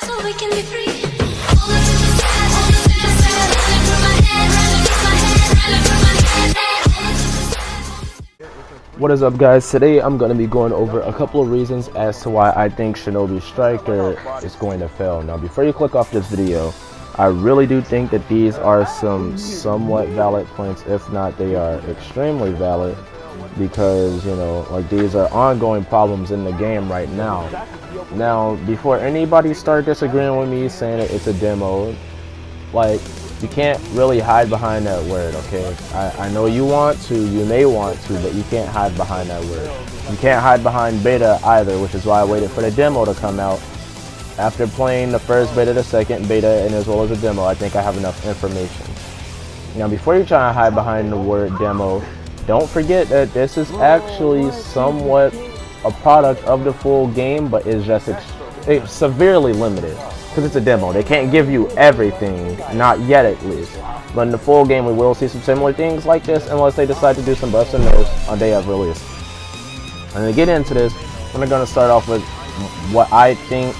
so we can be free. All the to the side, all the to the side, running from my head, running from my head, running from my head, all the to the side. What is up, guys? Today I'm going to be going over a couple of reasons as to why I think Shinobi Striker is going to fail. Now, before you click off this video, I really do think that these are some somewhat valid points. If not, they are extremely valid, because, you know, like, these are ongoing problems in the game right now. Now, before anybody start disagreeing with me saying that it's a demo, like, you can't really hide behind that word, okay? I know you want to, you may want to, but you can't hide behind that word. You can't hide behind beta either, which is why I waited for the demo to come out. After playing the first beta, the second beta, and as well as the demo, I think I have enough information. Now, before you try to hide behind the word demo, don't forget that this is actually somewhat a product of the full game, but is just it's severely limited, because it's a demo. They can't give you everything, not yet at least. But in the full game, we will see some similar things like this, unless they decide to do some busts and nerfs on day of release. And to get into this, I'm going to start off with what I think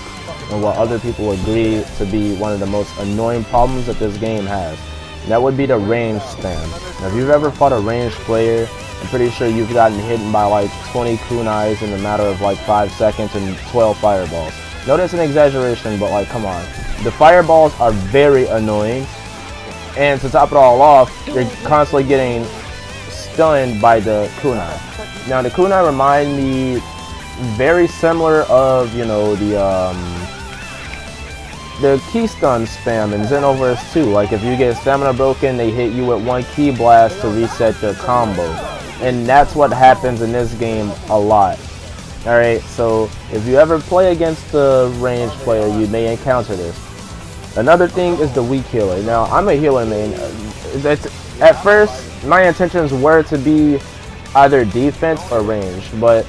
and what other people agree to be one of the most annoying problems that this game has. And that would be the range spam. Now, if you've ever fought a ranged player, I'm pretty sure you've gotten hit by like 20 kunais in a matter of like 5 seconds and 12 fireballs. No, that's an exaggeration, but like, come on. The fireballs are very annoying, and to top it all off, you're constantly getting stunned by the kunai. Now, the kunai remind me very similar of, you know, the key stun spam in Xenoverse 2. Like, if you get stamina broken, they hit you with one key blast to reset the combo. And that's what happens in this game a lot. Alright, so if you ever play against the ranged player, you may encounter this. Another thing is the weak healer. Now, I'm a healer main. At first, my intentions were to be either defense or ranged, but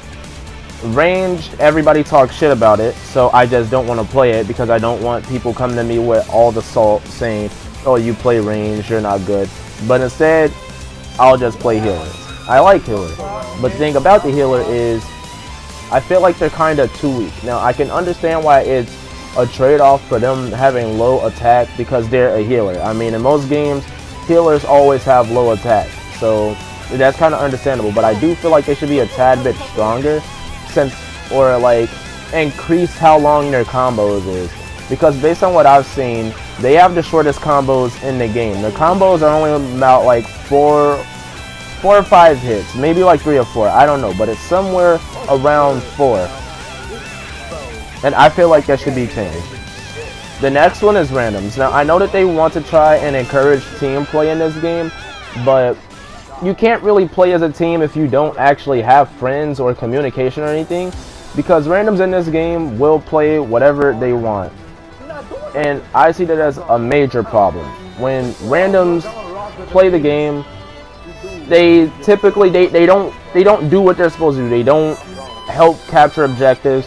ranged, everybody talks shit about it, so I just don't want to play it, because I don't want people coming to me with all the salt saying, oh, you play ranged, you're not good. But instead, I'll just play healer. I like healer, but the thing about the healer is I feel like they're kind of too weak. Now, I can understand why it's a trade-off for them having low attack, because they're a healer. I mean, in most games, healers always have low attack, so that's kind of understandable, but I do feel like they should be a tad bit stronger, or like increase how long their combos is, because based on what I've seen, they have the shortest combos in the game. The combos are only about like 4 or 5 hits, maybe like 3 or 4, I don't know, but it's somewhere around 4, and I feel like that should be changed. The next one is randoms. Now, I know that they want to try and encourage team play in this game, but you can't really play as a team if you don't actually have friends or communication or anything, because randoms in this game will play whatever they want. And I see that as a major problem. When randoms play the game, they typically they don't do what they're supposed to do. They don't help capture objectives.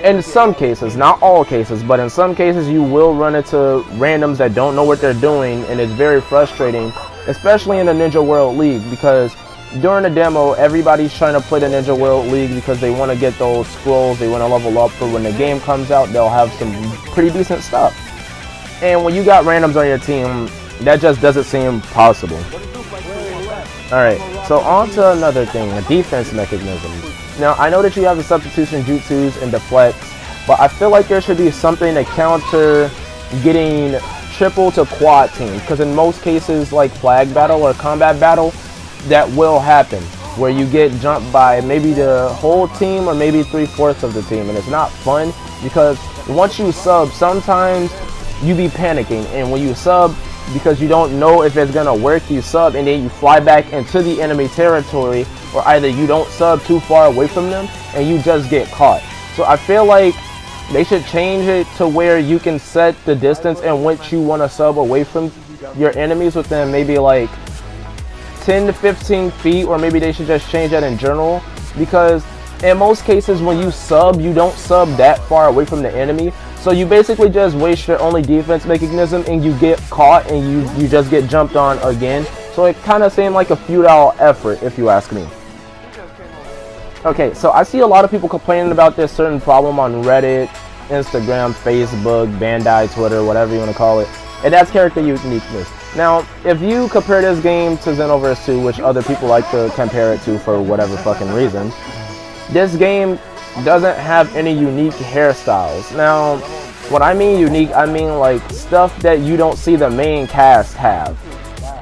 In some cases, not all cases, but in some cases, you will run into randoms that don't know what they're doing, and it's very frustrating, especially in the Ninja World League, because during the demo, everybody's trying to play the Ninja World League because they want to get those scrolls, they want to level up, for when the game comes out, they'll have some pretty decent stuff. And when you got randoms on your team, that just doesn't seem possible. Alright, so on to another thing, a defense mechanism. Now, I know that you have the substitution jutsus and deflects, but I feel like there should be something to counter getting triple to quad teams, because in most cases, like flag battle or combat battle, that will happen, where you get jumped by maybe the whole team or maybe 3/4 of the team, and it's not fun, because once you sub, sometimes you be panicking, and when you sub, because you don't know if it's gonna work, you sub and then you fly back into the enemy territory, or either you don't sub too far away from them and you just get caught. So I feel like they should change it to where you can set the distance in which you want to sub away from your enemies within maybe like 10 to 15 feet, or maybe they should just change that in general, because in most cases when you sub, you don't sub that far away from the enemy, so you basically just waste your only defense mechanism and you get caught and you just get jumped on again. So it kind of seemed like a futile effort, if you ask me. Okay, so I see a lot of people complaining about this certain problem on Reddit Instagram, Facebook, Bandai, Twitter, whatever you want to call it. It adds character uniqueness. Now, if you compare this game to Xenoverse 2, which other people like to compare it to for whatever fucking reason, this game doesn't have any unique hairstyles. Now, what I mean unique, I mean like stuff that you don't see the main cast have.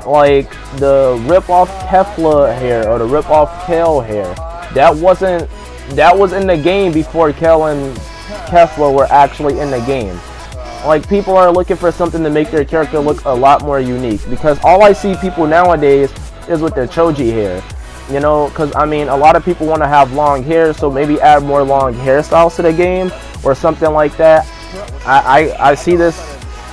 Like the rip-off Kefla hair or the rip-off Kel hair. That was in the game before Kel and Kefla were actually in the game. Like, people are looking for something to make their character look a lot more unique, because all I see people nowadays is with their Choji hair. You know, because I mean, a lot of people want to have long hair, so maybe add more long hairstyles to the game or something like that. I see this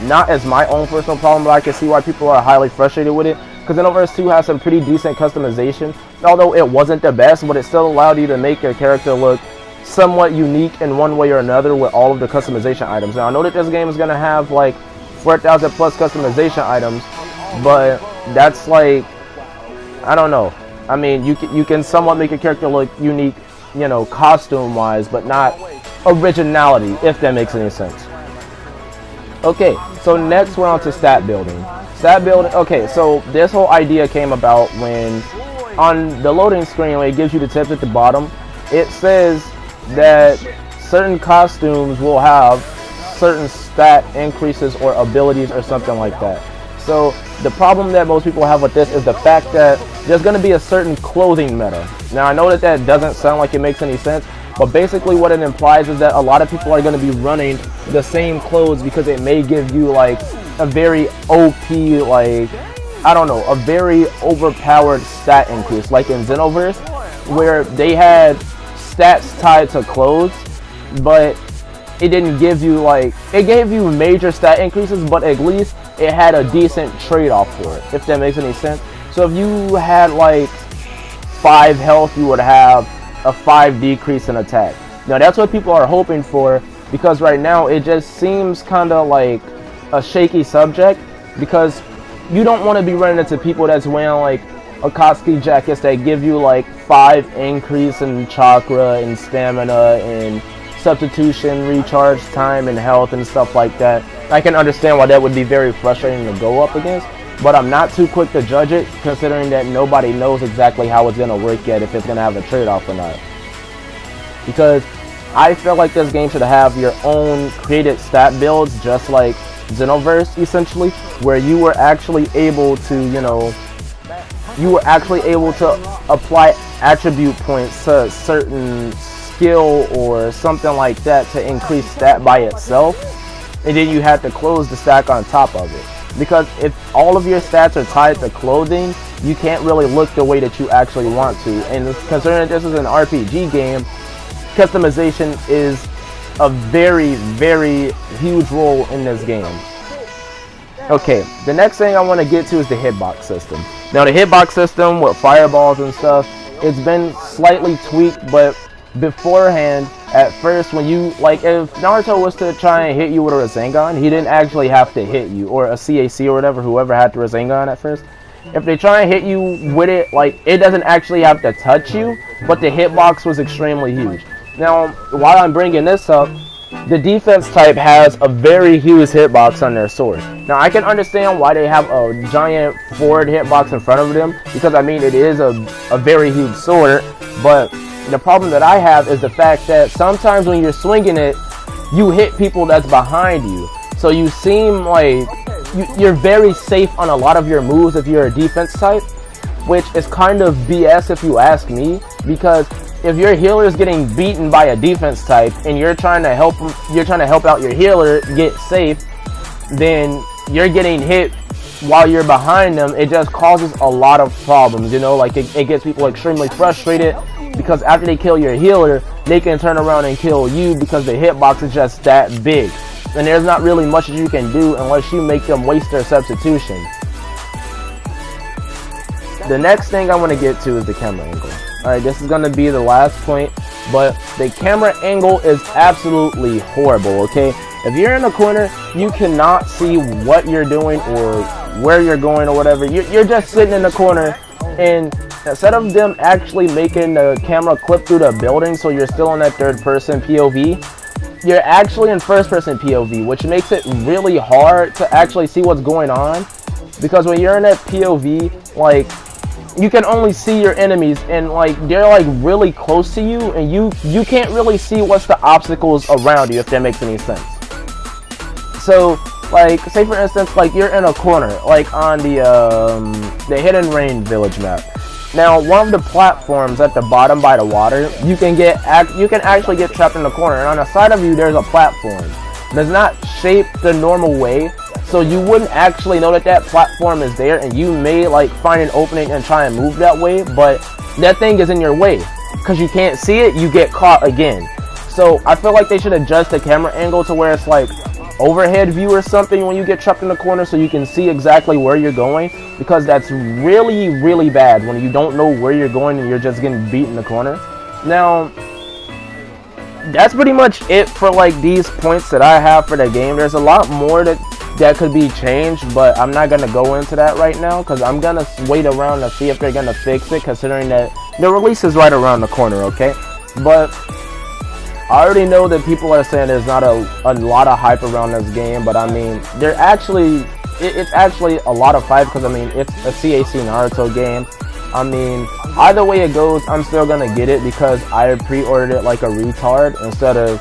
not as my own personal problem, but I can see why people are highly frustrated with it, because Xenoverse 2 has some pretty decent customization. Although it wasn't the best, but it still allowed you to make your character look somewhat unique in one way or another with all of the customization items. Now, I know that this game is going to have like 4,000 plus customization items, but that's like, I don't know. I mean, you can somewhat make a character look unique, you know, costume wise, but not originality, if that makes any sense. Okay, so next we're on to stat building. Stat building, okay, so this whole idea came about when on the loading screen, when it gives you the tips at the bottom, it says that certain costumes will have certain stat increases or abilities or something like that. So the problem that most people have with this is the fact that there's going to be a certain clothing meta. Now, I know that that doesn't sound like it makes any sense, but basically what it implies is that a lot of people are going to be running the same clothes because it may give you like a very OP, like, I don't know, a very overpowered stat increase, like in Xenoverse, where they had stats tied to clothes, but it didn't give you like, it gave you major stat increases, but at least it had a decent trade-off for it, if that makes any sense. So if you had like 5 health, you would have a 5 decrease in attack. Now that's what people are hoping for, because right now it just seems kind of like a shaky subject, because you don't want to be running into people that's wearing like Akatsuki jackets that give you like 5 increase in chakra and stamina and substitution, recharge time and health and stuff like that. I can understand why that would be very frustrating to go up against, but I'm not too quick to judge it, considering that nobody knows exactly how it's going to work yet, if it's going to have a trade-off or not. Because I feel like this game should have your own created stat builds, just like Xenoverse, essentially, where you were actually able to, you know, apply attribute points to a certain skill or something like that to increase stat by itself, and then you have to close the stack on top of it. Because if all of your stats are tied to clothing, you can't really look the way that you actually want to. And considering that this is an RPG game, customization is a very, very huge role in this game. Okay, the next thing I want to get to is the hitbox system. Now, the hitbox system with fireballs and stuff, it's been slightly tweaked, but beforehand, at first, when you, like, if Naruto was to try and hit you with a Rasengan, he didn't actually have to hit you, or a CAC or whatever, whoever had the Rasengan at first. If they try and hit you with it, like, it doesn't actually have to touch you, but the hitbox was extremely huge. Now, while I'm bringing this up, the defense type has a very huge hitbox on their sword. Now, I can understand why they have a giant forward hitbox in front of them, because, I mean, it is a very huge sword, but the problem that I have is the fact that sometimes when you're swinging it, you hit people that's behind you. So you seem like you're very safe on a lot of your moves if you're a defense type, which is kind of BS if you ask me, because if your healer is getting beaten by a defense type and you're trying to help out your healer get safe, then you're getting hit while you're behind them. It just causes a lot of problems, you know, like it gets people extremely frustrated, because after they kill your healer, they can turn around and kill you because the hitbox is just that big. And there's not really much that you can do unless you make them waste their substitution. The next thing I want to get to is the camera angle. Alright, this is going to be the last point, but the camera angle is absolutely horrible, okay? If you're in a corner, you cannot see what you're doing or where you're going or whatever. You're just sitting in the corner, and instead of them actually making the camera clip through the building so you're still in that third person POV, you're actually in first-person POV, which makes it really hard to actually see what's going on, because when you're in that POV, like, you can only see your enemies, and like they're like really close to you, and you can't really see what's the obstacles around you, if that makes any sense. So like, say for instance, like you're in a corner, like on the Hidden Rain village map. Now, one of the platforms at the bottom by the water, you can actually get trapped in the corner, and on the side of you there's a platform. It's not shaped the normal way, so you wouldn't actually know that that platform is there, and you may like find an opening and try and move that way, but that thing is in your way. Because you can't see it, you get caught again. So I feel like they should adjust the camera angle to where it's like overhead view or something when you get trapped in the corner, so you can see exactly where you're going, because that's really, really bad when you don't know where you're going and you're just getting beat in the corner. Now, that's pretty much it for like these points that I have for the game. There's a lot more that could be changed, but I'm not gonna go into that right now, because I'm gonna wait around to see if they're gonna fix it, considering that the release is right around the corner, okay? But I already know that people are saying there's not a lot of hype around this game, but I mean, it's actually a lot of hype, because I mean, it's a CAC Naruto game. I mean, either way it goes, I'm still gonna get it, because I pre-ordered it like a retard instead of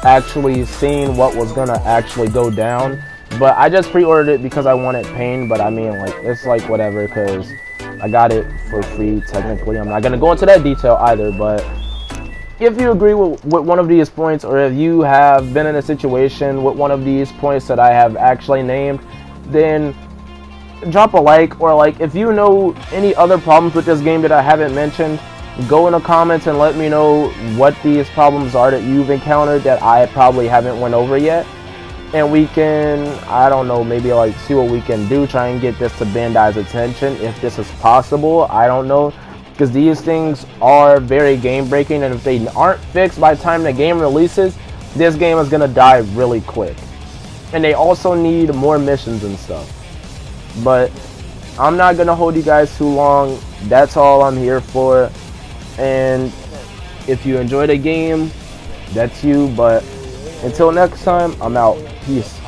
actually seeing what was gonna actually go down. But I just pre-ordered it because I wanted pain, but I mean, like, it's like whatever, because I got it for free technically. I'm not gonna go into that detail either, but if you agree with one of these points, or if you have been in a situation with one of these points that I have actually named, then drop a like, or like if you know any other problems with this game that I haven't mentioned, go in the comments and let me know what these problems are that you've encountered that I probably haven't went over yet, and we can, I don't know, maybe like see what we can do, try and get this to Bandai's attention if this is possible. I don't know, because these things are very game breaking, and if they aren't fixed by the time the game releases, this game is gonna die really quick. And they also need more missions and stuff. But I'm not gonna hold you guys too long. That's all I'm here for. And if you enjoy the game, that's you. But until next time, I'm out. Peace.